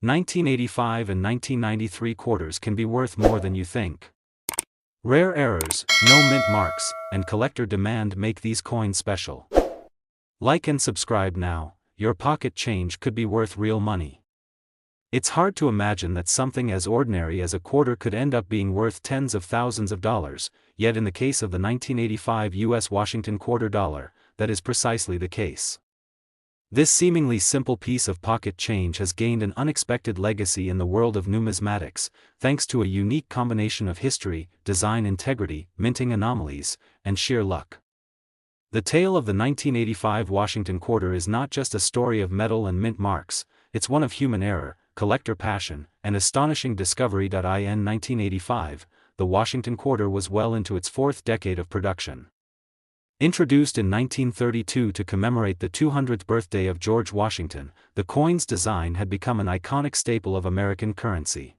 1985 and 1993 quarters can be worth more than you think. Rare errors, no mint marks, and collector demand make these coins special. Like and subscribe now, your pocket change could be worth real money. It's hard to imagine that something as ordinary as a quarter could end up being worth tens of thousands of dollars, yet in the case of the 1985 U.S. Washington quarter dollar, that is precisely the case. This seemingly simple piece of pocket change has gained an unexpected legacy in the world of numismatics, thanks to a unique combination of history, design integrity, minting anomalies, and sheer luck. The tale of the 1985 Washington quarter is not just a story of metal and mint marks, it's one of human error, collector passion, and astonishing discovery. In 1985, the Washington quarter was well into its fourth decade of production. Introduced in 1932 to commemorate the 200th birthday of George Washington, the coin's design had become an iconic staple of American currency.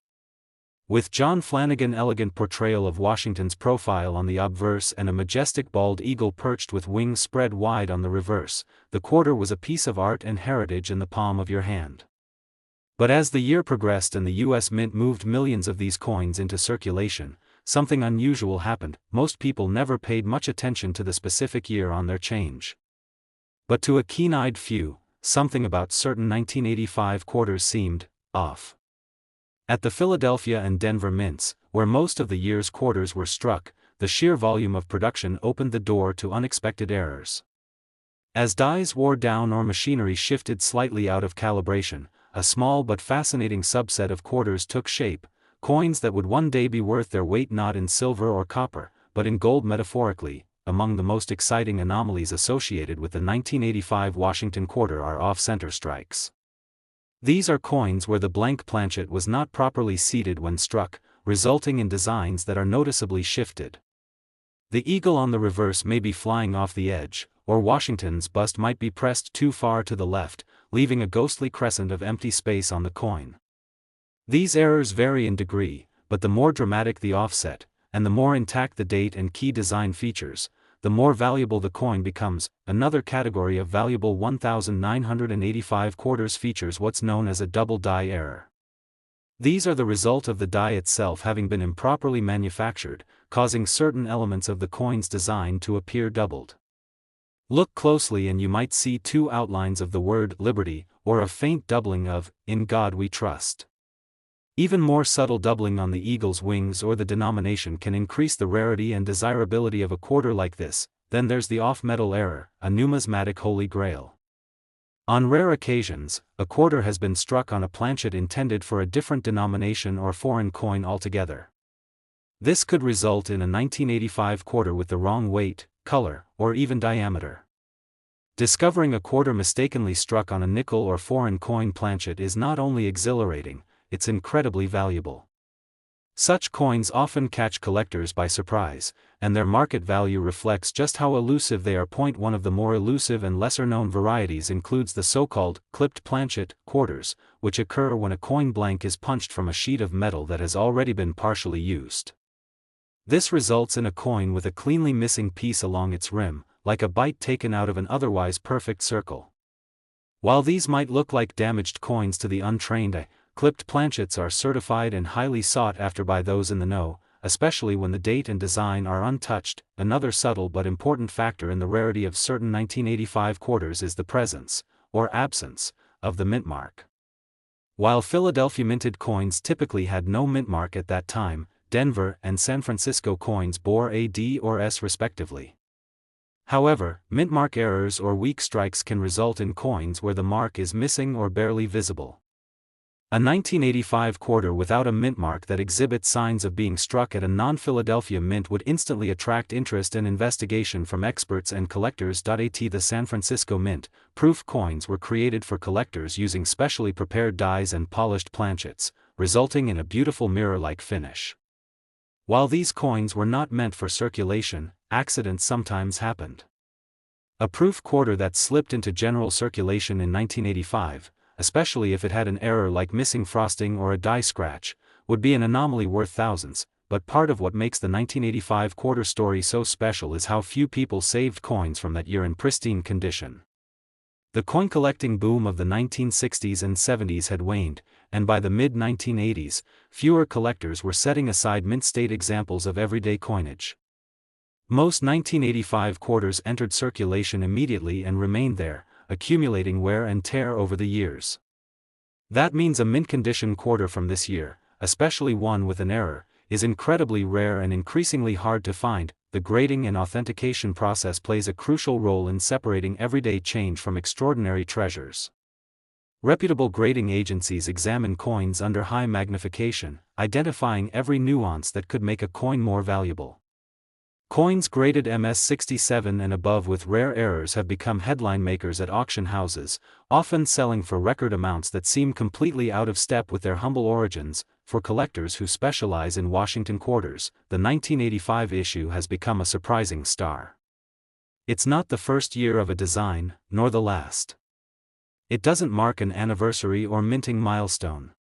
With John Flanagan's elegant portrayal of Washington's profile on the obverse and a majestic bald eagle perched with wings spread wide on the reverse, the quarter was a piece of art and heritage in the palm of your hand. But as the year progressed and the U.S. Mint moved millions of these coins into circulation, something unusual happened. Most people never paid much attention to the specific year on their change. But to a keen-eyed few, something about certain 1985 quarters seemed off. At the Philadelphia and Denver mints, where most of the year's quarters were struck, the sheer volume of production opened the door to unexpected errors. As dies wore down or machinery shifted slightly out of calibration, a small but fascinating subset of quarters took shape, coins that would one day be worth their weight not in silver or copper, but in gold metaphorically. Among the most exciting anomalies associated with the 1985 Washington quarter are off-center strikes. These are coins where the blank planchet was not properly seated when struck, resulting in designs that are noticeably shifted. The eagle on the reverse may be flying off the edge, or Washington's bust might be pressed too far to the left, leaving a ghostly crescent of empty space on the coin. These errors vary in degree, but the more dramatic the offset, and the more intact the date and key design features, the more valuable the coin becomes. Another category of valuable 1985 quarters features what's known as a double die error. These are the result of the die itself having been improperly manufactured, causing certain elements of the coin's design to appear doubled. Look closely and you might see two outlines of the word liberty, or a faint doubling of "In God We Trust." Even more subtle doubling on the eagle's wings or the denomination can increase the rarity and desirability of a quarter like this. Then there's the off-metal error, a numismatic holy grail. On rare occasions, a quarter has been struck on a planchet intended for a different denomination or foreign coin altogether. This could result in a 1985 quarter with the wrong weight, color, or even diameter. Discovering a quarter mistakenly struck on a nickel or foreign coin planchet is not only exhilarating, it's incredibly valuable. Such coins often catch collectors by surprise, and their market value reflects just how elusive they are. One of the more elusive and lesser-known varieties includes the so-called clipped planchet quarters, which occur when a coin blank is punched from a sheet of metal that has already been partially used. This results in a coin with a cleanly missing piece along its rim, like a bite taken out of an otherwise perfect circle. While these might look like damaged coins to the untrained eye, clipped planchets are certified and highly sought after by those in the know, especially when the date and design are untouched. Another subtle but important factor in the rarity of certain 1985 quarters is the presence, or absence, of the mint mark. While Philadelphia minted coins typically had no mint mark at that time, Denver and San Francisco coins bore a D or S respectively. However, mint mark errors or weak strikes can result in coins where the mark is missing or barely visible. A 1985 quarter without a mint mark that exhibits signs of being struck at a non-Philadelphia mint would instantly attract interest and investigation from experts and collectors. The San Francisco Mint proof coins were created for collectors using specially prepared dies and polished planchets, resulting in a beautiful mirror-like finish. While these coins were not meant for circulation, accidents sometimes happened. A proof quarter that slipped into general circulation in 1985, especially if it had an error like missing frosting or a die scratch, would be an anomaly worth thousands. But part of what makes the 1985 quarter story so special is how few people saved coins from that year in pristine condition. The coin collecting boom of the 1960s and 70s had waned, and by the mid-1980s, fewer collectors were setting aside mint-state examples of everyday coinage. Most 1985 quarters entered circulation immediately and remained there, accumulating wear and tear over the years. That means a mint-condition quarter from this year, especially one with an error, is incredibly rare and increasingly hard to find. The grading and authentication process plays a crucial role in separating everyday change from extraordinary treasures. Reputable grading agencies examine coins under high magnification, identifying every nuance that could make a coin more valuable. Coins graded MS-67 and above with rare errors have become headline makers at auction houses, often selling for record amounts that seem completely out of step with their humble origins. For collectors who specialize in Washington quarters, the 1985 issue has become a surprising star. It's not the first year of a design, nor the last. It doesn't mark an anniversary or minting milestone.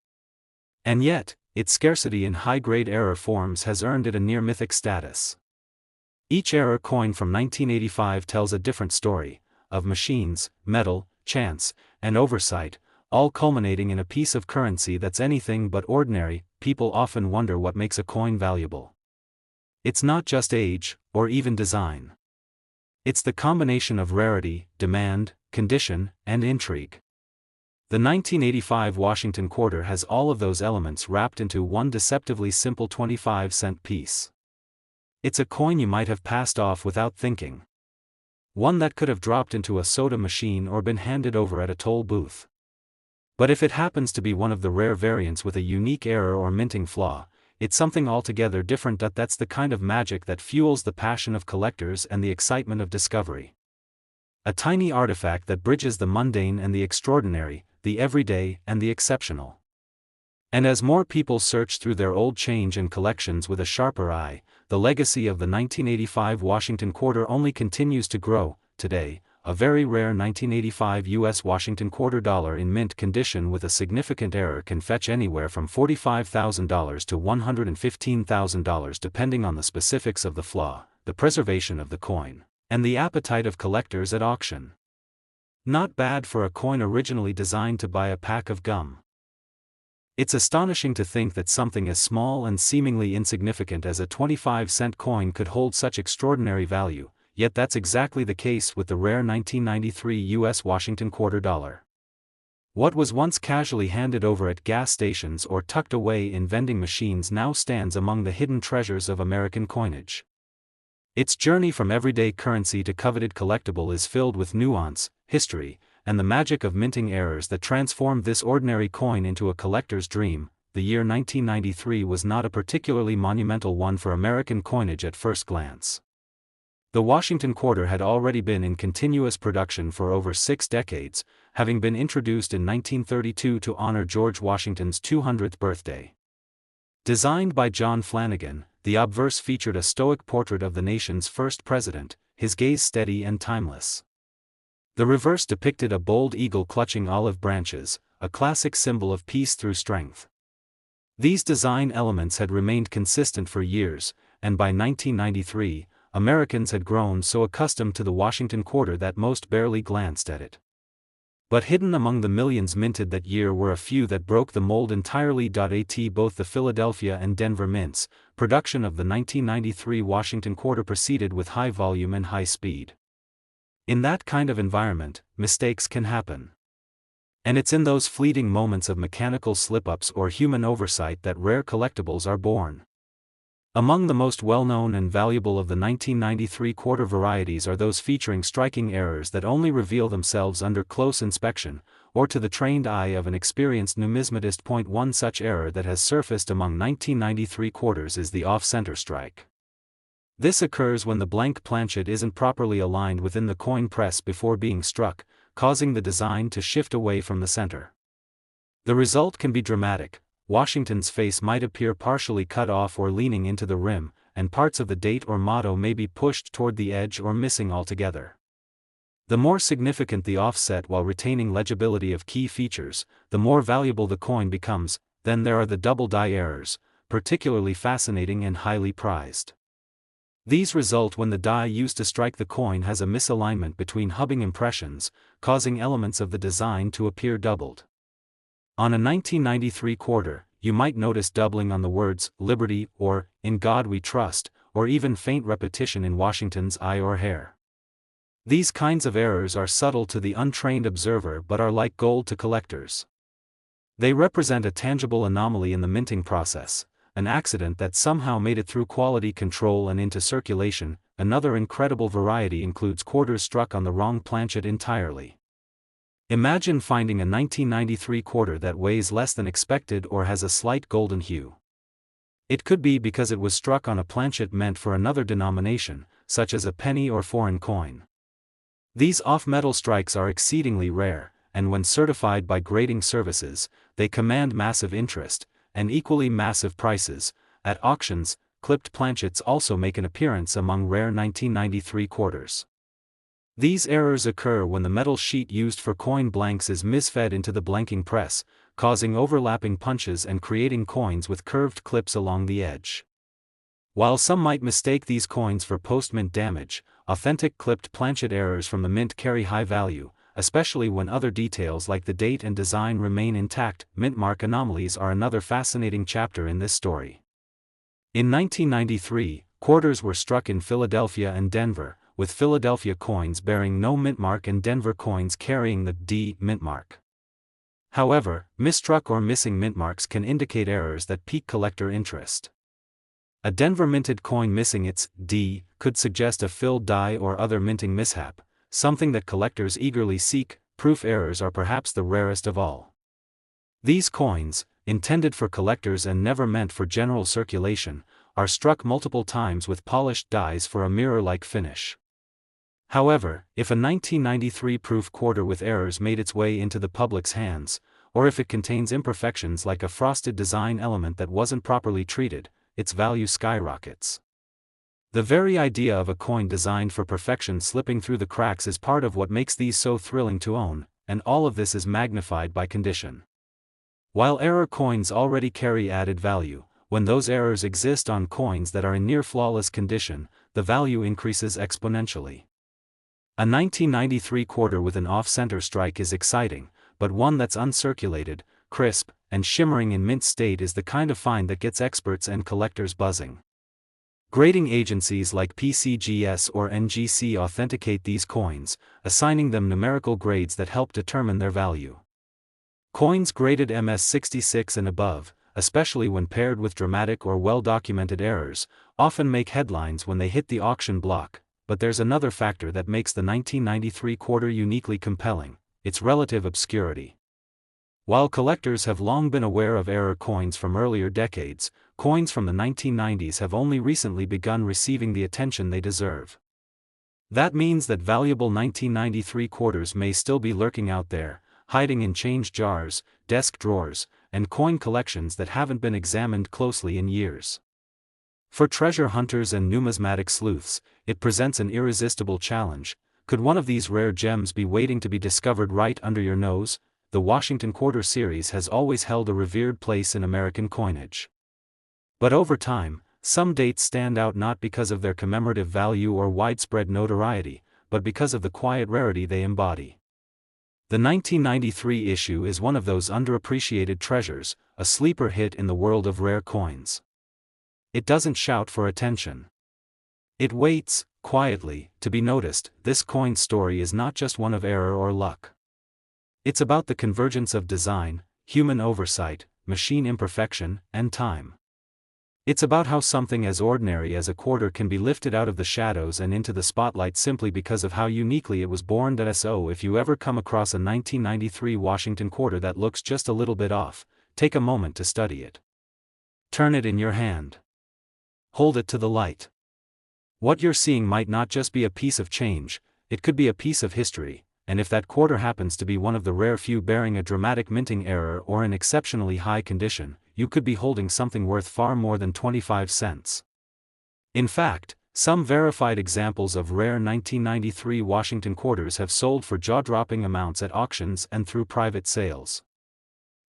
And yet, its scarcity in high-grade error forms has earned it a near-mythic status. Each error coin from 1985 tells a different story, of machines, metal, chance, and oversight, all culminating in a piece of currency that's anything but ordinary. People often wonder what makes a coin valuable. It's not just age, or even design. It's the combination of rarity, demand, condition, and intrigue. The 1985 Washington quarter has all of those elements wrapped into one deceptively simple 25-cent piece. It's a coin you might have passed off without thinking. One that could have dropped into a soda machine or been handed over at a toll booth. But if it happens to be one of the rare variants with a unique error or minting flaw, it's something altogether different. That's the kind of magic that fuels the passion of collectors and the excitement of discovery. A tiny artifact that bridges the mundane and the extraordinary, the everyday and the exceptional. And as more people search through their old change and collections with a sharper eye, the legacy of the 1985 Washington quarter only continues to grow. Today, a very rare 1985 U.S. Washington quarter dollar in mint condition with a significant error can fetch anywhere from $45,000 to $115,000 depending on the specifics of the flaw, the preservation of the coin, and the appetite of collectors at auction. Not bad for a coin originally designed to buy a pack of gum. It's astonishing to think that something as small and seemingly insignificant as a 25-cent coin could hold such extraordinary value. Yet that's exactly the case with the rare 1993 U.S. Washington quarter dollar. What was once casually handed over at gas stations or tucked away in vending machines now stands among the hidden treasures of American coinage. Its journey from everyday currency to coveted collectible is filled with nuance, history, and the magic of minting errors that transformed this ordinary coin into a collector's dream. The year 1993 was not a particularly monumental one for American coinage at first glance. The Washington quarter had already been in continuous production for over 6 decades, having been introduced in 1932 to honor George Washington's 200th birthday. Designed by John Flanagan, the obverse featured a stoic portrait of the nation's first president, his gaze steady and timeless. The reverse depicted a bold eagle clutching olive branches, a classic symbol of peace through strength. These design elements had remained consistent for years, and by 1993, Americans had grown so accustomed to the Washington quarter that most barely glanced at it. But hidden among the millions minted that year were a few that broke the mold entirely. At both the Philadelphia and Denver mints, production of the 1993 Washington quarter proceeded with high volume and high speed. In that kind of environment, mistakes can happen. And it's in those fleeting moments of mechanical slip-ups or human oversight that rare collectibles are born. Among the most well-known and valuable of the 1993 quarter varieties are those featuring striking errors that only reveal themselves under close inspection, or to the trained eye of an experienced numismatist. One such error that has surfaced among 1993 quarters is the off-center strike. This occurs when the blank planchet isn't properly aligned within the coin press before being struck, causing the design to shift away from the center. The result can be dramatic. Washington's face might appear partially cut off or leaning into the rim, and parts of the date or motto may be pushed toward the edge or missing altogether. The more significant the offset while retaining legibility of key features, the more valuable the coin becomes. Then there are the double die errors, particularly fascinating and highly prized. These result when the die used to strike the coin has a misalignment between hubbing impressions, causing elements of the design to appear doubled. On a 1993 quarter, you might notice doubling on the words "Liberty" or "In God We Trust," or even faint repetition in Washington's "I" or "hair." These kinds of errors are subtle to the untrained observer but are like gold to collectors. They represent a tangible anomaly in the minting process, an accident that somehow made it through quality control and into circulation. Another incredible variety includes quarters struck on the wrong planchet entirely. Imagine finding a 1993 quarter that weighs less than expected or has a slight golden hue. It could be because it was struck on a planchet meant for another denomination, such as a penny or foreign coin. These off-metal strikes are exceedingly rare, and when certified by grading services, they command massive interest, and equally massive prices. At auctions, clipped planchets also make an appearance among rare 1993 quarters. These errors occur when the metal sheet used for coin blanks is misfed into the blanking press, causing overlapping punches and creating coins with curved clips along the edge. While some might mistake these coins for post-mint damage, authentic clipped planchet errors from the mint carry high value, especially when other details like the date and design remain intact. Mint mark anomalies are another fascinating chapter in this story. In 1993, quarters were struck in Philadelphia and Denver, with Philadelphia coins bearing no mint mark and Denver coins carrying the D mint mark. However, misstruck or missing mint marks can indicate errors that pique collector interest. A Denver minted coin missing its D could suggest a filled die or other minting mishap, something that collectors eagerly seek. Proof errors are perhaps the rarest of all. These coins, intended for collectors and never meant for general circulation, are struck multiple times with polished dies for a mirror-like finish. However, if a 1993 proof quarter with errors made its way into the public's hands, or if it contains imperfections like a frosted design element that wasn't properly treated, its value skyrockets. The very idea of a coin designed for perfection slipping through the cracks is part of what makes these so thrilling to own, and all of this is magnified by condition. While error coins already carry added value, when those errors exist on coins that are in near flawless condition, the value increases exponentially. A 1993 quarter with an off-center strike is exciting, but one that's uncirculated, crisp, and shimmering in mint state is the kind of find that gets experts and collectors buzzing. Grading agencies like PCGS or NGC authenticate these coins, assigning them numerical grades that help determine their value. Coins graded MS66 and above, especially when paired with dramatic or well-documented errors, often make headlines when they hit the auction block. But there's another factor that makes the 1993 quarter uniquely compelling: its relative obscurity. While collectors have long been aware of error coins from earlier decades, coins from the 1990s have only recently begun receiving the attention they deserve. That means that valuable 1993 quarters may still be lurking out there, hiding in change jars, desk drawers, and coin collections that haven't been examined closely in years. For treasure hunters and numismatic sleuths, it presents an irresistible challenge. Could one of these rare gems be waiting to be discovered right under your nose? The Washington Quarter series has always held a revered place in American coinage. But over time, some dates stand out not because of their commemorative value or widespread notoriety, but because of the quiet rarity they embody. The 1993 issue is one of those underappreciated treasures, a sleeper hit in the world of rare coins. It doesn't shout for attention. It waits, quietly, to be noticed. This coin story is not just one of error or luck. It's about the convergence of design, human oversight, machine imperfection, and time. It's about how something as ordinary as a quarter can be lifted out of the shadows and into the spotlight simply because of how uniquely it was born. So if you ever come across a 1993 Washington quarter that looks just a little bit off, take a moment to study it. Turn it in your hand. Hold it to the light. What you're seeing might not just be a piece of change, it could be a piece of history, and if that quarter happens to be one of the rare few bearing a dramatic minting error or in exceptionally high condition, you could be holding something worth far more than 25 cents. In fact, some verified examples of rare 1993 Washington quarters have sold for jaw-dropping amounts at auctions and through private sales.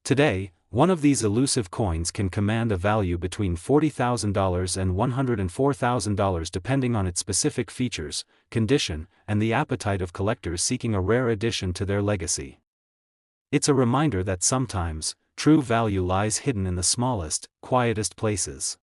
Today, one of these elusive coins can command a value between $40,000 and $104,000 depending on its specific features, condition, and the appetite of collectors seeking a rare addition to their legacy. It's a reminder that sometimes, true value lies hidden in the smallest, quietest places.